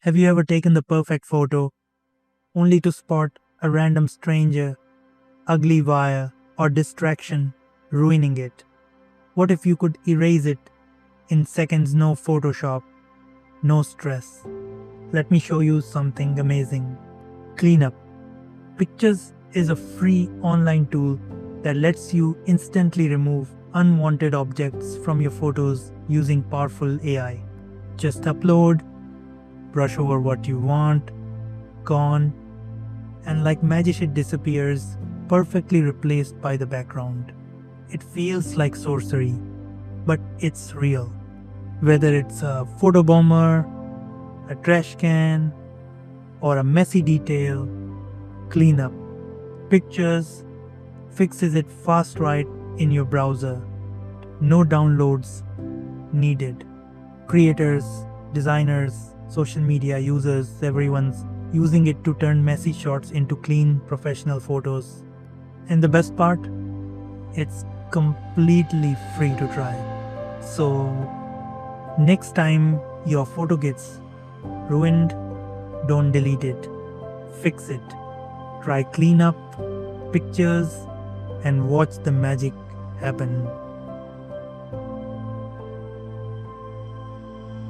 Have you ever taken the perfect photo only to spot a random stranger, ugly wire, or distraction ruining it? What if you could erase it in seconds? No Photoshop, no stress. Let me show you something amazing. Cleanup.Pictures is a free online tool that lets you instantly remove unwanted objects from your photos using powerful AI. Just upload, brush over what you want, gone, and like magic it disappears, perfectly replaced by the background. It feels like sorcery, but it's real. Whether it's a photo bomber, a trash can, or a messy detail, Cleanup.Pictures fixes it fast right in your browser. No downloads needed. Creators, designers, social media users, everyone's using it to turn messy shots into clean professional photos. And the best part, it's completely free to try. So next time your photo gets ruined, don't delete it. Fix it. Try Cleanup.Pictures and watch the magic happen.